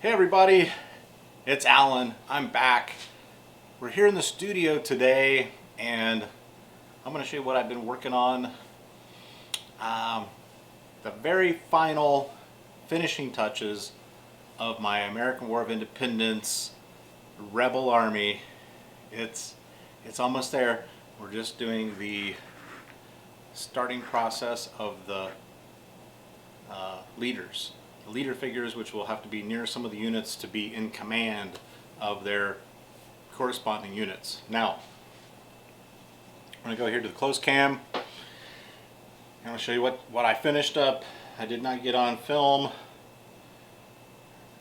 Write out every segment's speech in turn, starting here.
Hey everybody, it's Alan. I'm back. We're here in the studio today and I'm going to show you what I've been working on. The very final finishing touches of my American War of Independence Rebel Army. It's almost there. We're just doing the starting process of the leaders. The leader figures, which will have to be near some of the units to be in command of their corresponding units. Now, I'm going to go here to the close cam. I'm going to show you what I finished up. I did not get on film,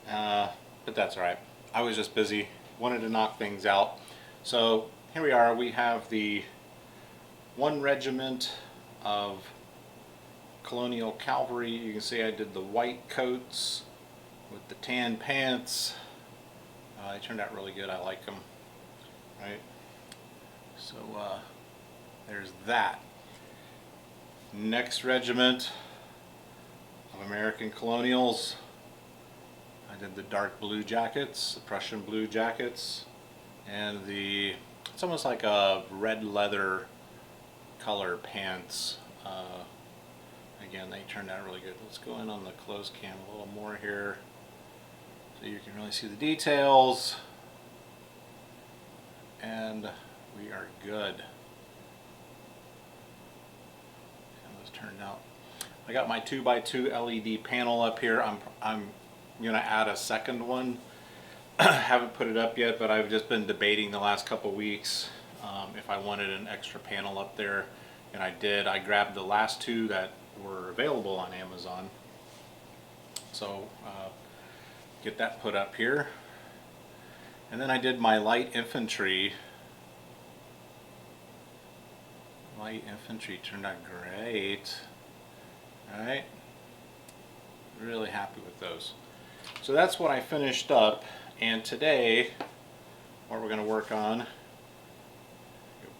but that's all right. I was just busy, wanted to knock things out. So here we are. We have the 1 regiment of Colonial Cavalry. You can see I did the white coats with the tan pants. They turned out really good. I like them. Right. So there's that. Next regiment of American Colonials. I did the dark blue jackets, the Prussian blue jackets, and it's almost like a red leather color pants. Again, they turned out really good. Let's go in on the close cam a little more here so you can really see the details. And we are good. And those turned out. I got my 2x2 LED panel up here. I'm going to add a second one. Haven't put it up yet, but I've just been debating the last couple weeks if I wanted an extra panel up there, and I did. I grabbed the last 2 that were available on Amazon, so get that put up here. And then I did my light infantry. Light infantry turned out great. Alright, really happy with those. So that's what I finished up, and today what we're going to work on, go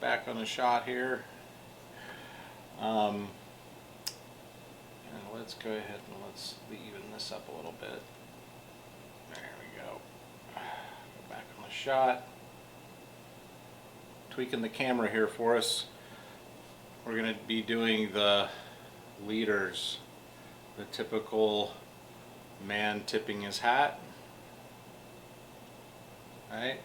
back on the shot here, and let's go ahead and let's even this up a little bit. There we go. Go back on the shot, tweaking the camera here for us. We're going to be doing the leaders, the typical man tipping his hat. Right?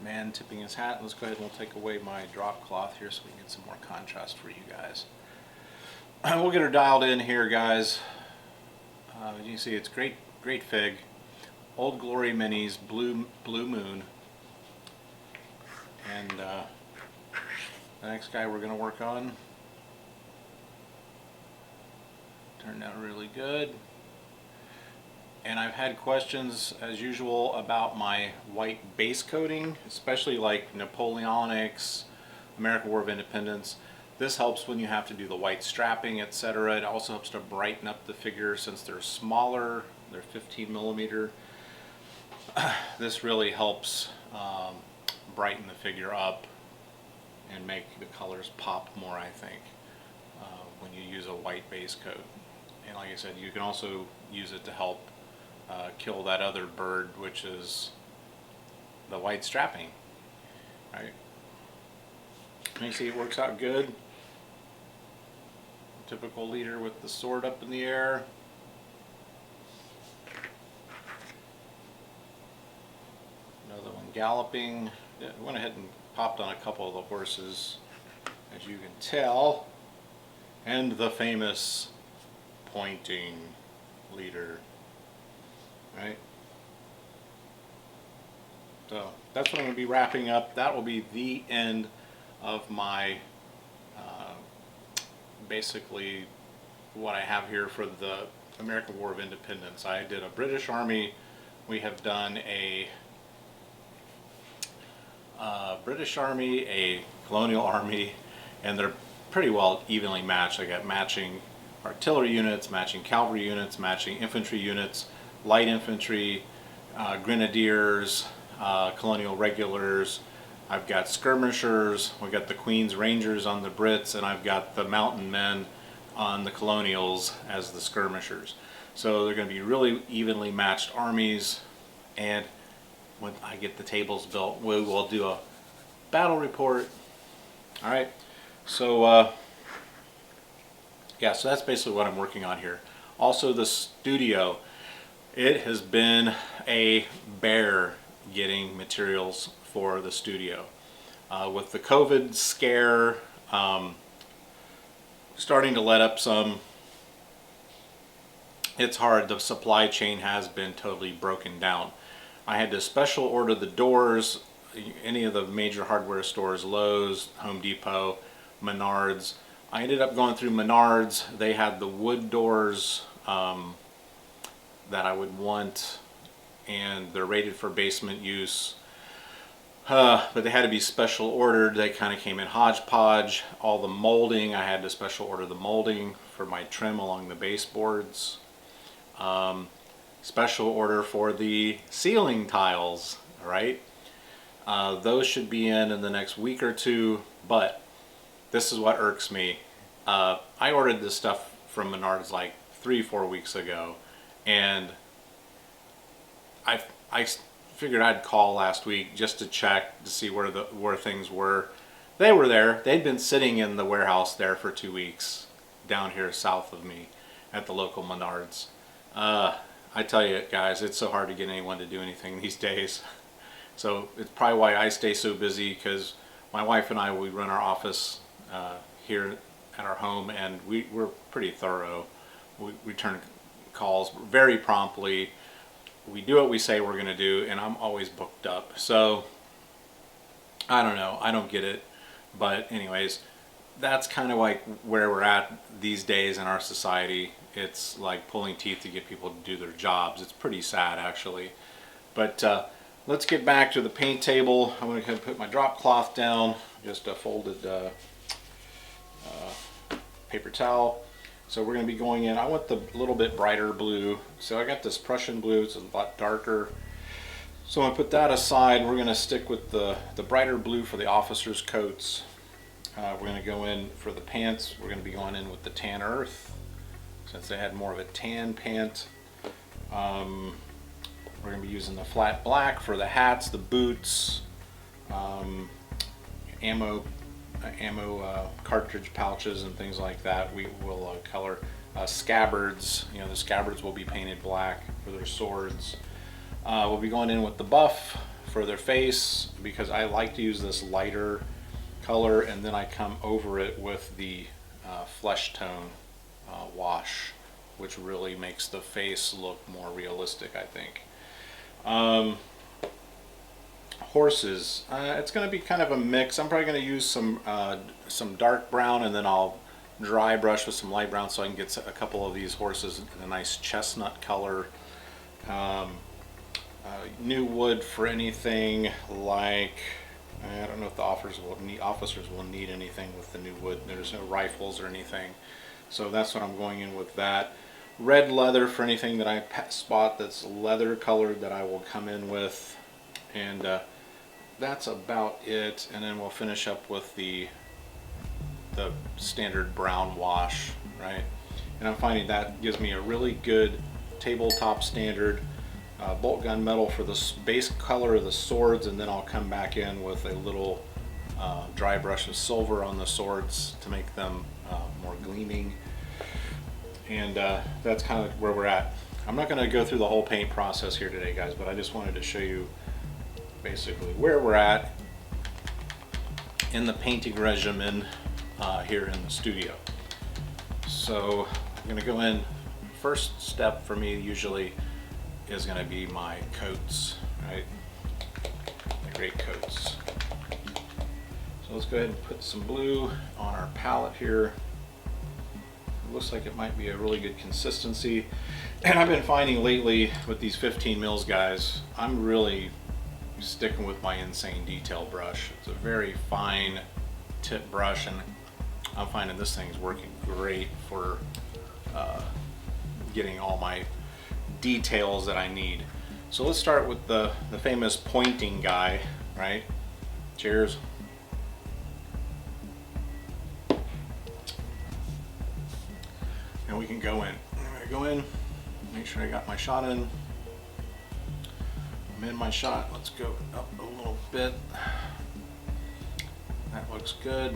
Man tipping his hat. Let's go ahead and we'll take away my drop cloth here so we can get some more contrast for you guys. We'll get her dialed in here, guys. As you can see, it's great fig. Old Glory Minis, Blue Moon. And the next guy we're going to work on turned out really good. And I've had questions, as usual, about my white base coating, especially like Napoleonics, American War of Independence. This helps when you have to do the white strapping, etc. It also helps to brighten up the figure since they're smaller, they're 15 millimeter. This really helps brighten the figure up and make the colors pop more, I think, when you use a white base coat. And like I said, you can also use it to help kill that other bird, which is the white strapping. Right? And you see it works out good. Typical leader with the sword up in the air. Another one galloping. Yeah, went ahead and popped on a couple of the horses, as you can tell. And the famous pointing leader. Right? So that's what I'm going to be wrapping up. That will be the end of my basically what I have here for the American War of Independence. I did a British Army. We have done a British Army, a Colonial Army, and they're pretty well evenly matched. I got matching artillery units, matching cavalry units, matching infantry units, light infantry, grenadiers, Colonial regulars. I've got skirmishers, we've got the Queen's Rangers on the Brits, and I've got the mountain men on the Colonials as the skirmishers. So they're going to be really evenly matched armies. And when I get the tables built, we will do a battle report. All right. So yeah, so that's basically what I'm working on here. Also, the studio, it has been a bear getting materials for the studio. With the COVID scare starting to let up some, it's hard. The supply chain has been totally broken down. I had to special order the doors, any of the major hardware stores, Lowe's, Home Depot, Menards. I ended up going through Menards. They had the wood doors that I would want, and they're rated for basement use. But they had to be special ordered. They kind of came in hodgepodge. All the molding, I had to special order the molding for my trim along the baseboards. Special order for the ceiling tiles, right? Those should be in the next week or two, but this is what irks me. I ordered this stuff from Menards like 3-4 weeks ago, and I figured I'd call last week just to check to see where things were. They were there. They'd been sitting in the warehouse there for 2 weeks down here south of me at the local Menards. I tell you guys, it's so hard to get anyone to do anything these days. So it's probably why I stay so busy, because my wife and I, we run our office here at our home, and we're pretty thorough. We return calls very promptly. We do what we say we're going to do, and I'm always booked up. So I don't know. I don't get it. But anyways, that's kind of like where we're at these days in our society. It's like pulling teeth to get people to do their jobs. It's pretty sad, actually. But let's get back to the paint table. I'm going to put my drop cloth down, just a folded paper towel. So we're going to be going in. I want the little bit brighter blue. So I got this Prussian blue. It's a lot darker. So I'm going to put that aside. We're going to stick with the brighter blue for the officers' coats. We're going to go in for the pants. We're going to be going in with the tan earth, since they had more of a tan pant. We're going to be using the flat black for the hats, the boots, ammo cartridge pouches and things like that. We will color scabbards. You know, the scabbards will be painted black for their swords. We'll be going in with the buff for their face, because I like to use this lighter color, and then I come over it with the flesh tone wash, which really makes the face look more realistic, I think. Horses, it's going to be kind of a mix. I'm probably going to use some dark brown, and then I'll dry brush with some light brown so I can get a couple of these horses in a nice chestnut color. New wood for anything like, I don't know if the officers will need anything with the new wood. There's no rifles or anything, so that's what I'm going in with. That red leather for anything that I spot that's leather colored, that I will come in with. And that's about it. And then we'll finish up with the standard brown wash, right? And I'm finding that gives me a really good tabletop standard bolt gun metal for the base color of the swords, and then I'll come back in with a little dry brush of silver on the swords to make them more gleaming. And that's kind of where we're at. I'm not going to go through the whole paint process here today, guys, but I just wanted to show you basically where we're at in the painting regimen here in the studio. So I'm going to go in. First step for me usually is going to be my coats, right? The gray coats. So let's go ahead and put some blue on our palette here. It looks like it might be a really good consistency. And I've been finding lately with these 15 mils guys, I'm really sticking with my Insane Detail brush. It's a very fine tip brush, and I'm finding this thing's working great for getting all my details that I need. So let's start with the famous pointing guy, right? Cheers. And we can go in. I'm gonna go in make sure I got my shot in. I'm in my shot. Let's go up a little bit. That looks good.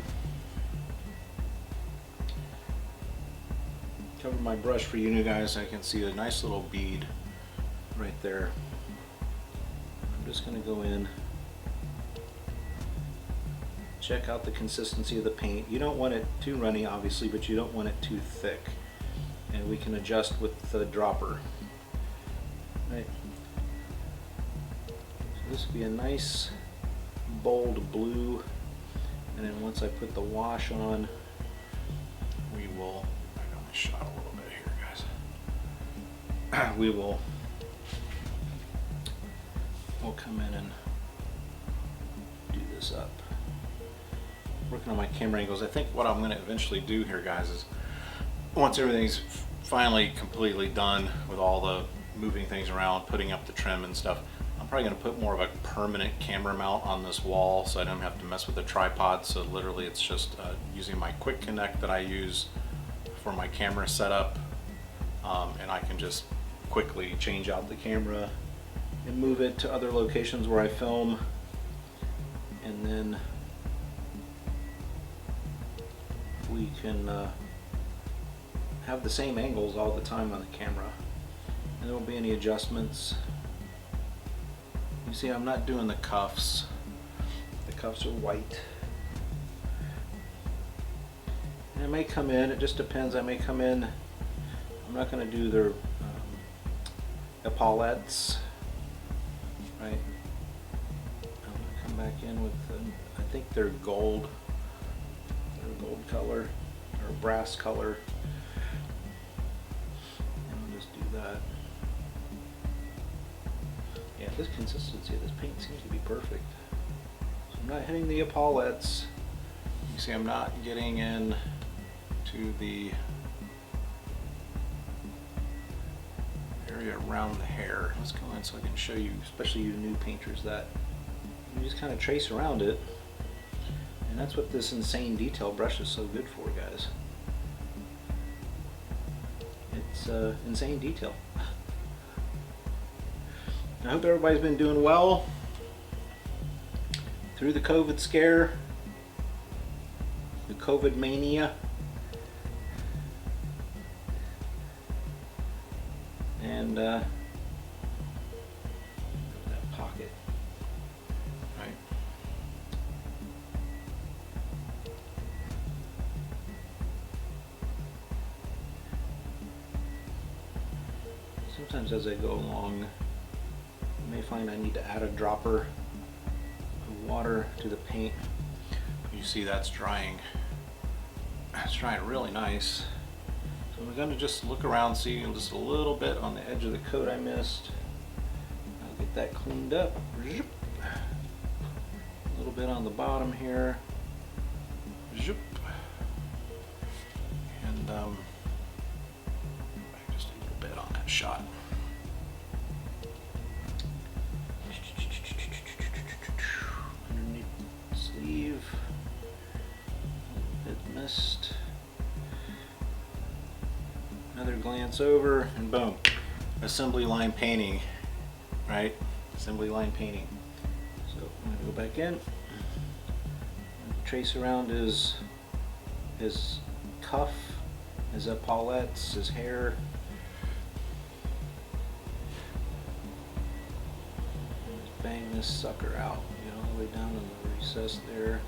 Cover my brush for you new guys. I can see a nice little bead right there. I'm just going to go in, check out the consistency of the paint. You don't want it too runny, obviously, but you don't want it too thick. And we can adjust with the dropper. Right. So this will be a nice bold blue, and then once I put the wash on, we will. I got my shot a little bit here, guys. We'll come in and do this up. Working on my camera angles. I think what I'm going to eventually do here, guys, is once everything's finally completely done with all the moving things around, putting up the trim and stuff, I'm probably going to put more of a permanent camera mount on this wall so I don't have to mess with the tripod. So literally it's just using my quick connect that I use for my camera setup, and I can just quickly change out the camera and move it to other locations where I film, and then we can have the same angles all the time on the camera, and there won't be any adjustments. You see, I'm not doing the cuffs. The cuffs are white. And I may come in, it just depends, I may come in, I'm not going to do their epaulettes, right? I'm going to come back in with, I think they're gold color, or brass color. And I'll just do that. Yeah, this consistency of this paint seems to be perfect. So I'm not hitting the epaulettes. You see, I'm not getting in to the area around the hair. Let's go in so I can show you, especially you new painters, that you just kind of trace around it. And that's what this Insane Detail brush is so good for, guys. It's Insane Detail. I hope everybody's been doing well through the COVID scare, the COVID mania. And that pocket, right? Sometimes as I go along, you may find I need to add a dropper of water to the paint. You see that's drying. It's drying really nice. So I'm going to just look around, see just a little bit on the edge of the coat I missed. I'll get that cleaned up. A little bit on the bottom here. And just a little bit on that shot. Underneath the sleeve. A little bit missed. Another glance over, and boom, assembly line painting, right? Assembly line painting. So I'm gonna go back in, trace around his cuff, his epaulettes, his hair. And just bang this sucker out, get all the way down in the recess there.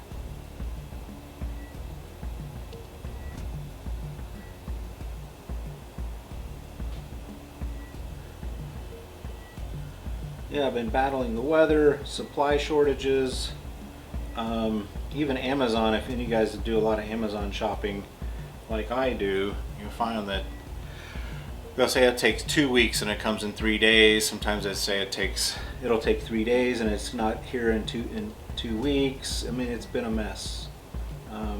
Yeah, I've been battling the weather, supply shortages, even Amazon. If any of you guys do a lot of Amazon shopping like I do, you'll find that they'll say it takes 2 weeks and it comes in 3 days. Sometimes they say it'll take 3 days and it's not here in two weeks. I mean, it's been a mess. A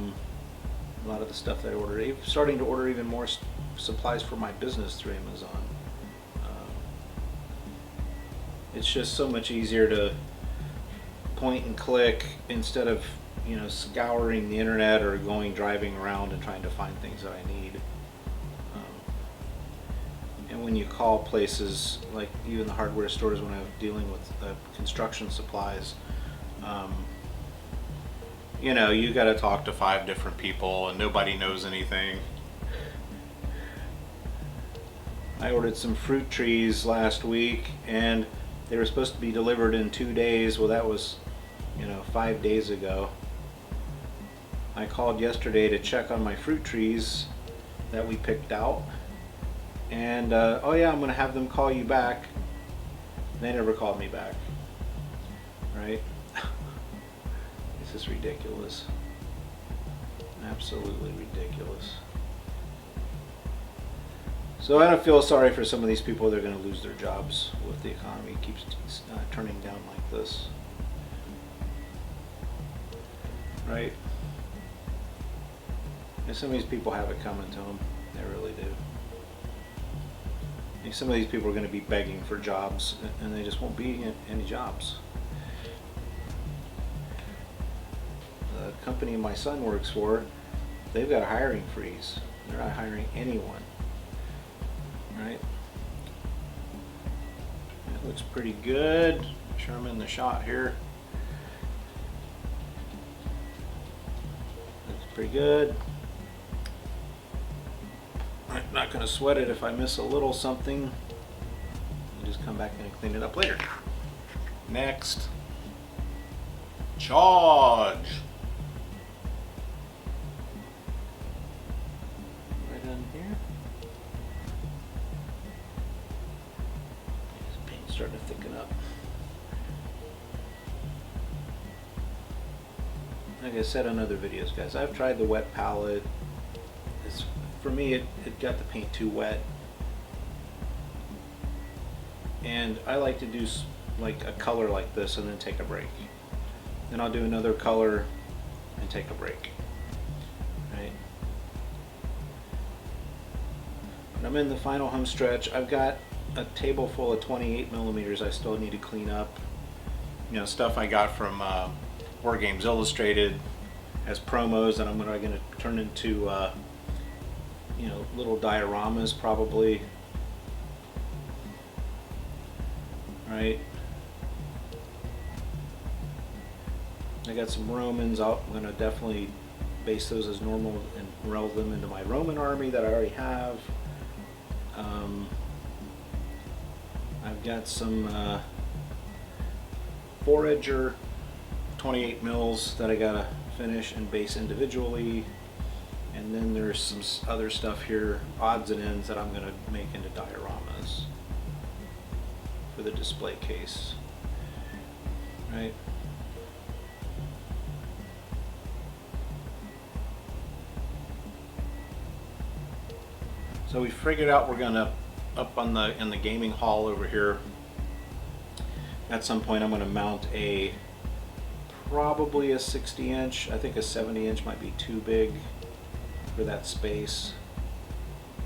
lot of the stuff that I ordered. I'm starting to order even more supplies for my business through Amazon. It's just so much easier to point and click instead of, you know, scouring the internet or driving around and trying to find things that I need. And when you call places, like even the hardware stores when I was dealing with construction supplies, you know, you got to talk to 5 different people and nobody knows anything. I ordered some fruit trees last week and they were supposed to be delivered in 2 days. Well, that was, you know, 5 days ago. I called yesterday to check on my fruit trees that we picked out. And, oh yeah, I'm going to have them call you back. They never called me back. Right? This is ridiculous. Absolutely ridiculous. So I don't feel sorry for some of these people. They're going to lose their jobs if the economy keeps turning down like this. Right? And some of these people have it coming to them. They really do. And some of these people are going to be begging for jobs, and they just won't be any jobs. The company my son works for, they've got a hiring freeze. They're not hiring anyone. Right? It looks pretty good. Make sure I'm in the shot here. Looks pretty good. I'm not going to sweat it if I miss a little something. I'll just come back in and clean it up later. Next. Charge. Right on here. This paint's starting to thicken up. Like I said on other videos, guys, I've tried the wet palette. For me, it got the paint too wet. And I like to do like a color like this and then take a break. Then I'll do another color and take a break. Right? When I'm in the final home stretch, I've got a table full of 28 millimeters I still need to clean up. You know, stuff I got from War Games Illustrated as promos that I'm going to turn into you know, little dioramas probably. Right? I got some Romans. I'm going to definitely base those as normal and roll them into my Roman army that I already have. I've got some Forager 28 mils that I gotta finish and base individually. And then there's some other stuff here, odds and ends, that I'm going to make into dioramas for the display case. Right? So we figured out we're going to, up on in the gaming hall over here, at some point I'm going to mount probably a 60-inch. I think a 70-inch might be too big for that space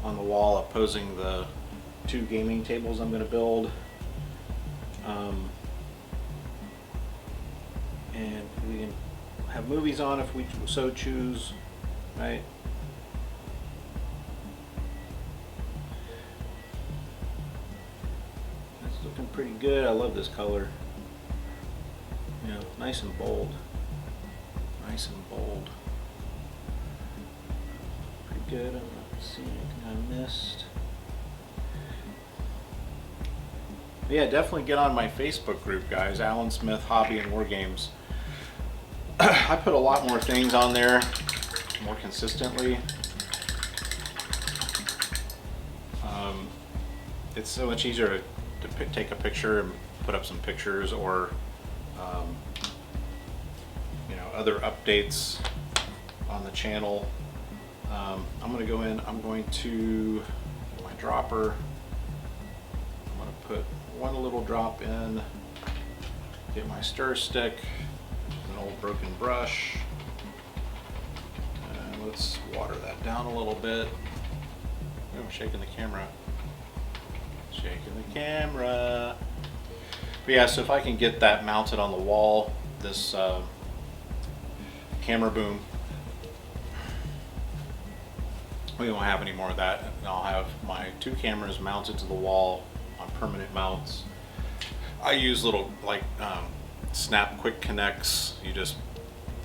on the wall opposing the 2 gaming tables I'm going to build. And we can have movies on if we so choose, right? That's looking pretty good. I love this color. You know, nice and bold. Nice and bold. Good. I'm not seeing anything I missed. But yeah, definitely get on my Facebook group, guys. Alan Smith Hobby and War Games. I put a lot more things on there more consistently. It's so much easier to take a picture and put up some pictures, or you know, other updates on the channel. I'm going to go in, I'm going to my dropper, I'm going to put one little drop in, get my stir stick, an old broken brush, and let's water that down a little bit. Oh, I'm shaking the camera. Shaking the camera. But yeah, so if I can get that mounted on the wall, this camera boom, we won't have any more of that. And I'll have my 2 cameras mounted to the wall on permanent mounts. I use little like snap quick connects. You just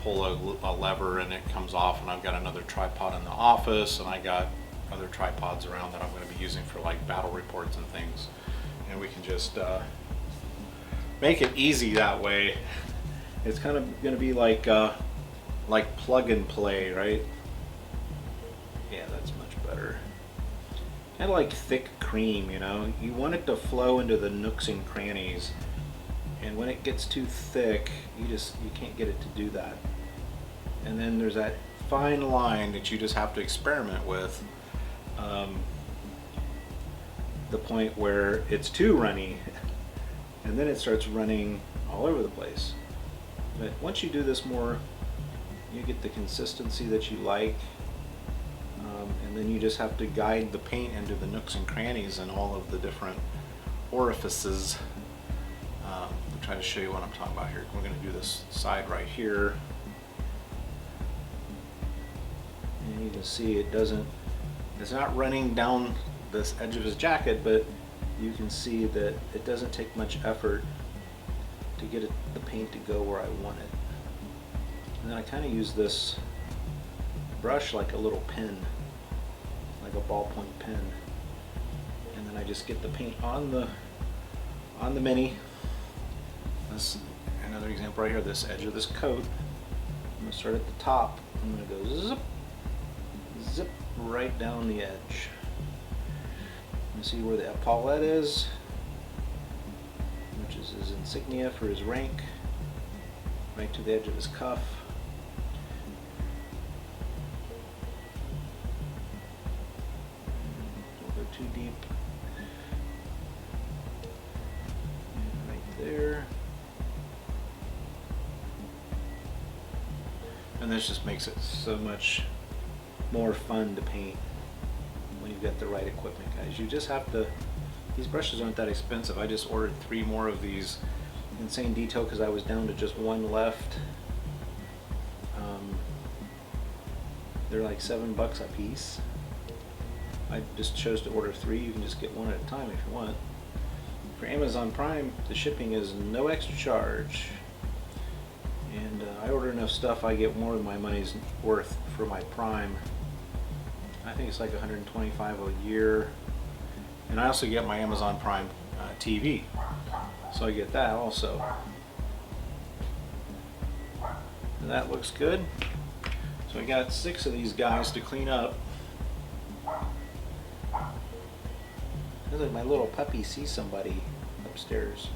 pull a lever and it comes off, and I've got another tripod in the office, and I got other tripods around that I'm going to be using for like battle reports and things, and we can just make it easy that way. It's kind of going to be like plug and play, right? Yeah, that's much better. Kind of like thick cream, you know. You want it to flow into the nooks and crannies, and when it gets too thick, you can't get it to do that. And then there's that fine line that you just have to experiment with. The point where it's too runny, and then it starts running all over the place. But once you do this more, you get the consistency that you like, and then you just have to guide the paint into the nooks and crannies and all of the different orifices. I'll try to show you what I'm talking about here. We're going to do this side right here, and you can see it's not running down this edge of his jacket, but you can see that it doesn't take much effort to get the paint to go where I want it. And then I kind of use this brush like a little pen, like a ballpoint pen, and then I just get the paint on the Mini. This another example right here. This edge of this coat. I'm gonna start at the top. I'm gonna go zip, zip right down the edge. You see where the epaulette is, which is his insignia for his rank, right to the edge of his cuff. Don't go too deep. And right there. And this just makes it so much more fun to paint when you've got the right equipment, guys. You just have to, these brushes aren't that expensive. I just ordered 3 more of these Insane Detail because I was down to just 1 left. They're like $7 a piece. I just chose to order 3. You can just get 1 at a time if you want. For Amazon Prime, the shipping is no extra charge. And I order enough stuff, I get more than my money's worth for my Prime. I think it's like $125 a year. And I also get my Amazon Prime TV. So I get that also. And that looks good. So I got 6 of these guys to clean up. Looks like my little puppy sees somebody upstairs.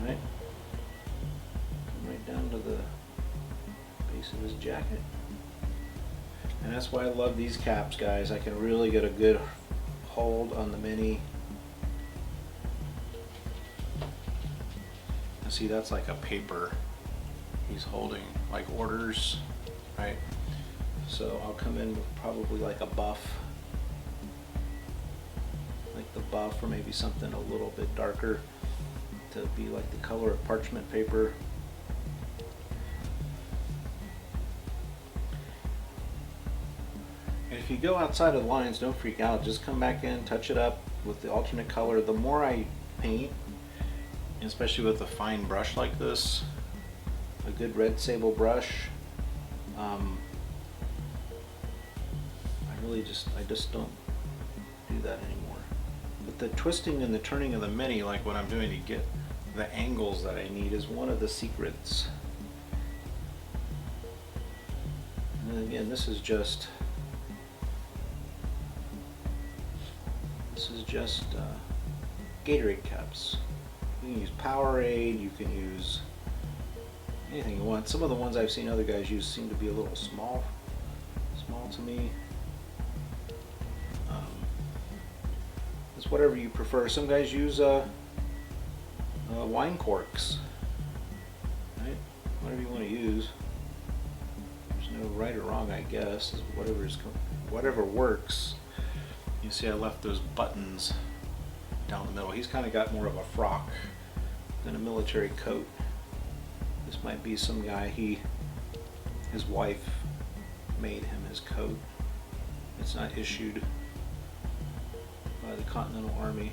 Right? Come right down to the base of his jacket. And that's why I love these caps, guys. I can really get a good hold on the Mini. And see, that's like a paper he's holding, like orders, right? So I'll come in with probably like a buff, like the buff, or maybe something a little bit darker to be like the color of parchment paper. And if you go outside of the lines, don't freak out. Just come back in, touch it up with the alternate color. The more I paint, especially with a fine brush like this, a good red sable brush, I just don't do that anymore. But the twisting and the turning of the Mini, like what I'm doing to get the angles that I need, is one of the secrets. And again, this is just Gatorade caps. You can use Powerade, you can use anything you want. Some of the ones I've seen other guys use seem to be a little small to me. It's whatever you prefer. Some guys use wine corks, right? Whatever you want to use. There's no right or wrong, I guess. Whatever works. You see I left those buttons down the middle. He's kind of got more of a frock than a military coat. This might be some guy, his wife made him his coat. It's not issued by the Continental Army,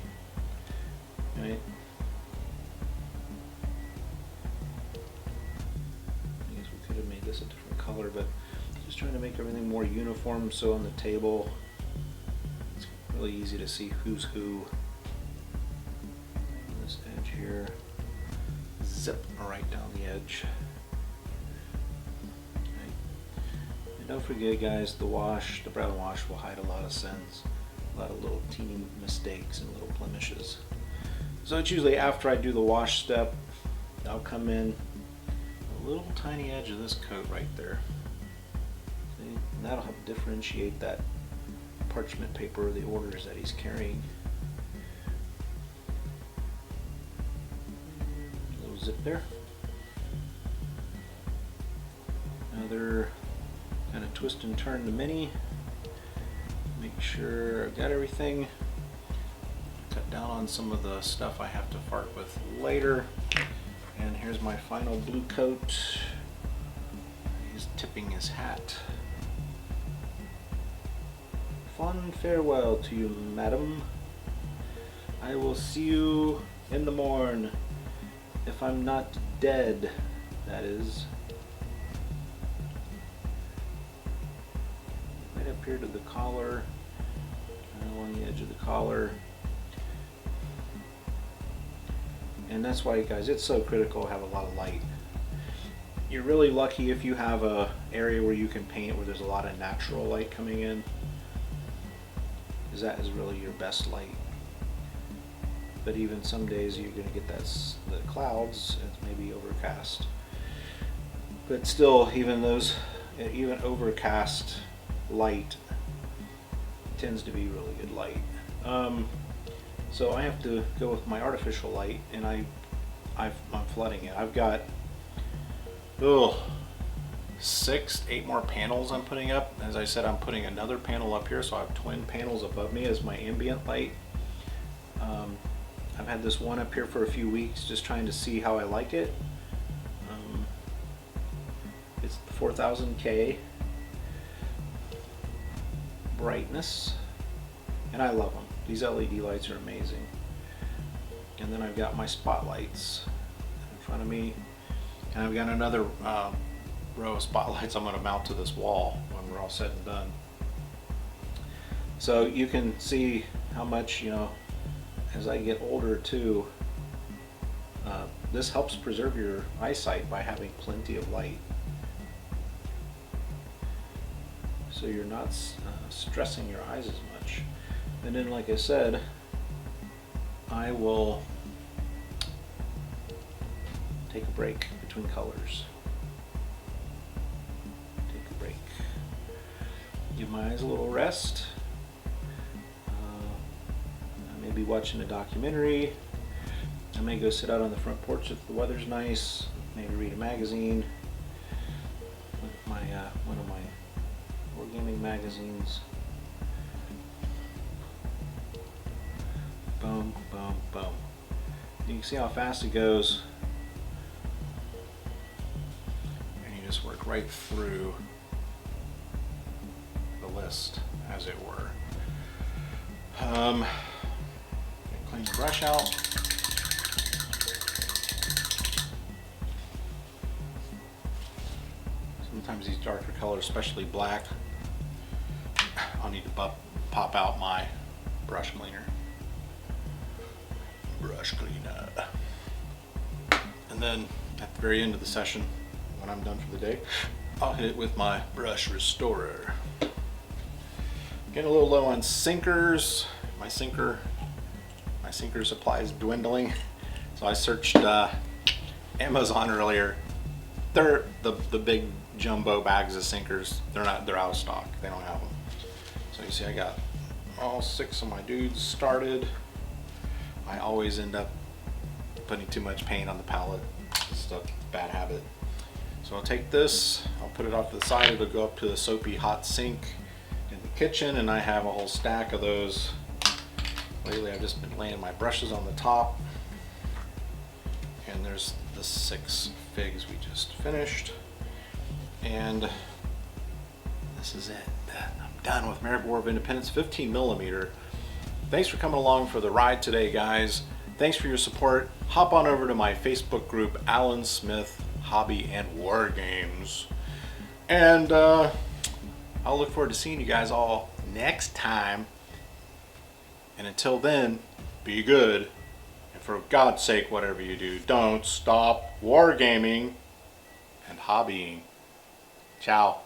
right? I guess we could have made this a different color, but just trying to make everything more uniform so on the table it's really easy to see who's who. This edge here, zip right down the edge. And don't forget, guys, the brown wash will hide a lot of sins, a lot of little teeny mistakes and little blemishes. So it's usually after I do the wash step, I'll come in a little tiny edge of this coat right there. See? And that'll help differentiate that parchment paper or the orders that he's carrying. A little zip there. Another kind of twist and turn the mini. Make sure I've got everything. Cut down on some of the stuff I have to fart with later. And here's my final blue coat. He's tipping his hat. Fond farewell to you, madam. I will see you in the morn. If I'm not dead, that is. Right up here to the collar, along the edge of the collar. And that's why, guys, it's so critical to have a lot of light. You're really lucky if you have a area where you can paint where there's a lot of natural light coming in, because that is really your best light. But even some days you're going to get the clouds, it's maybe overcast. But still, even overcast light tends to be really good light. So I have to go with my artificial light, and I'm flooding it. I've got 6, 8 more panels I'm putting up. As I said, I'm putting another panel up here, so I have twin panels above me as my ambient light. I've had this one up here for a few weeks, just trying to see how I like it. It's the 4000K brightness, and I love them. These LED lights are amazing. And then I've got my spotlights in front of me, and I've got another row of spotlights I'm going to mount to this wall when we're all said and done. So you can see how much, as I get older too, this helps preserve your eyesight by having plenty of light. So you're not stressing your eyes as much. And then, like I said, I will take a break between colors. Take a break. Give my eyes a little rest. I may be watching a documentary. I may go sit out on the front porch if the weather's nice. Maybe read a magazine. One of my wargaming magazines. Boom, boom, boom. You can see how fast it goes. And you just work right through the list, as it were. Clean the brush out. Sometimes these darker colors, especially black, I'll need to pop out my brush cleaner. Brush cleaner. And then at the very end of the session, when I'm done for the day, I'll hit it with my brush restorer. Getting a little low on sinkers. My sinker supply is dwindling. So I searched Amazon earlier. They're the big jumbo bags of sinkers. They're out of stock. They don't have them. So you see, I got all 6 of my dudes started. I always end up putting too much paint on the palette. It's a bad habit. So I'll take this, I'll put it off to the side, it'll go up to the soapy hot sink in the kitchen, and I have a whole stack of those. Lately I've just been laying my brushes on the top And there's the 6 figs we just finished. And this is it. I'm done with Maribor of Independence 15 millimeter. Thanks for coming along for the ride today, guys. Thanks for your support. Hop on over to my Facebook group, Alan Smith Hobby and War Games. And I'll look forward to seeing you guys all next time. And until then, be good. And for God's sake, whatever you do, don't stop wargaming and hobbying. Ciao.